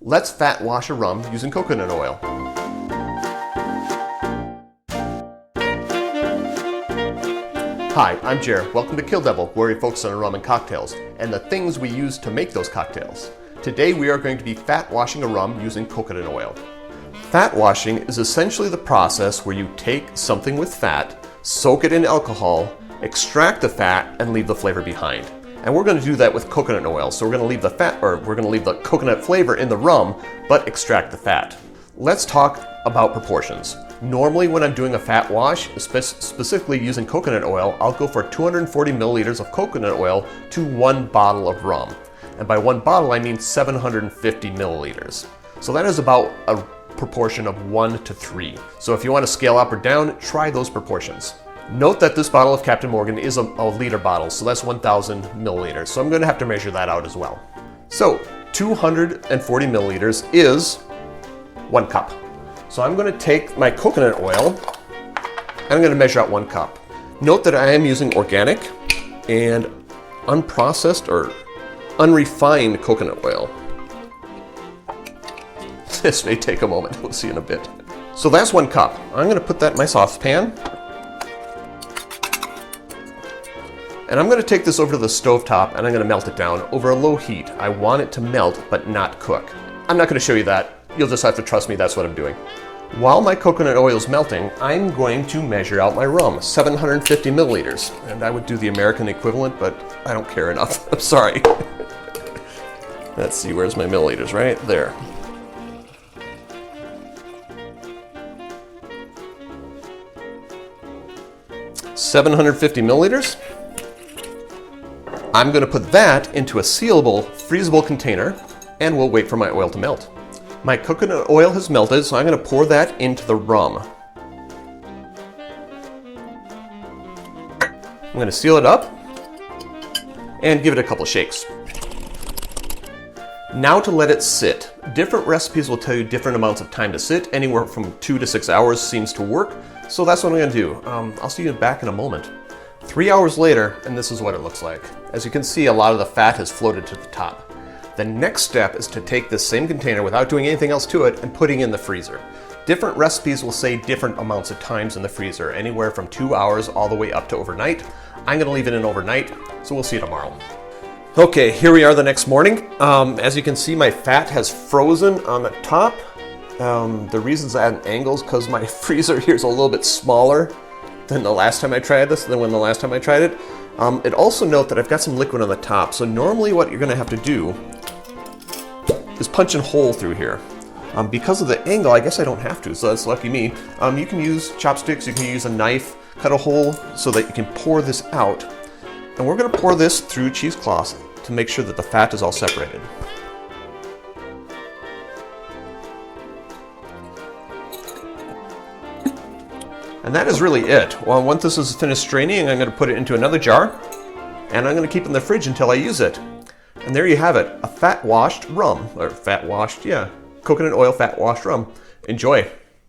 Let's fat wash a rum using coconut oil. Hi, I'm Jer. Welcome to Kill-Divill, where we focus on rum and cocktails, and the things we use to make those cocktails. Today we are going to be fat washing a rum using coconut oil. Fat washing is essentially the process where you take something with fat, soak it in alcohol, extract the fat, and leave the flavor behind. And we're going to do that with coconut oil, so we're going to leave the fat, or we're going to leave the coconut flavor in the rum, but extract the fat. Let's talk about proportions. Normally when I'm doing a fat wash, specifically using coconut oil, I'll go for 240 milliliters of coconut oil to 1 bottle of rum. And by 1 bottle, I mean 750 milliliters. So that is about a proportion of 1 to 3. So if you want to scale up or down, try those proportions. Note that this bottle of Captain Morgan is a liter bottle, so that's 1,000 milliliters. So I'm going to have to measure that out as well. So 240 milliliters is 1 cup. So I'm going to take my coconut oil and I'm going to measure out 1 cup. Note that I am using organic and unprocessed or unrefined coconut oil. This may take a moment, we'll see in a bit. So that's 1 cup. I'm going to put that in my saucepan. And I'm going to take this over to the stovetop and I'm going to melt it down over a low heat. I want it to melt but not cook. I'm not going to show you that. You'll just have to trust me, that's what I'm doing. While my coconut oil is melting, I'm going to measure out my rum, 750 milliliters. And I would do the American equivalent, but I don't care enough. I'm sorry. Let's see, where's my milliliters? Right there. $750 milliliters. I'm going to put that into a sealable, freezable container, and we'll wait for my oil to melt. My coconut oil has melted, so I'm going to pour that into the rum. I'm going to seal it up and give it a couple shakes. Now to let it sit. Different recipes will tell you different amounts of time to sit. Anywhere from 2 to 6 hours seems to work, so that's what I'm going to do. I'll see you back in a moment. 3 hours later, and this is what it looks like. As you can see, a lot of the fat has floated to the top. The next step is to take this same container without doing anything else to it and putting in the freezer. Different recipes will say different amounts of times in the freezer, anywhere from 2 hours all the way up to overnight. I'm gonna leave it in overnight, so we'll see you tomorrow. Okay, here we are the next morning. As you can see, my fat has frozen on the top. The reasons I had an angle is because my freezer here is a little bit smaller than the last time I tried this, It also note that I've got some liquid on the top, so normally what you're gonna have to do is punch a hole through here. Because of the angle, I guess I don't have to, so that's lucky me. You can use chopsticks, you can use a knife, cut a hole so that you can pour this out. And we're gonna pour this through cheesecloth to make sure that the fat is all separated. And that is really it. Well, once this is finished straining, I'm going to put it into another jar, and I'm going to keep it in the fridge until I use it. And there you have it, a fat washed rum, or coconut oil fat washed rum. Enjoy.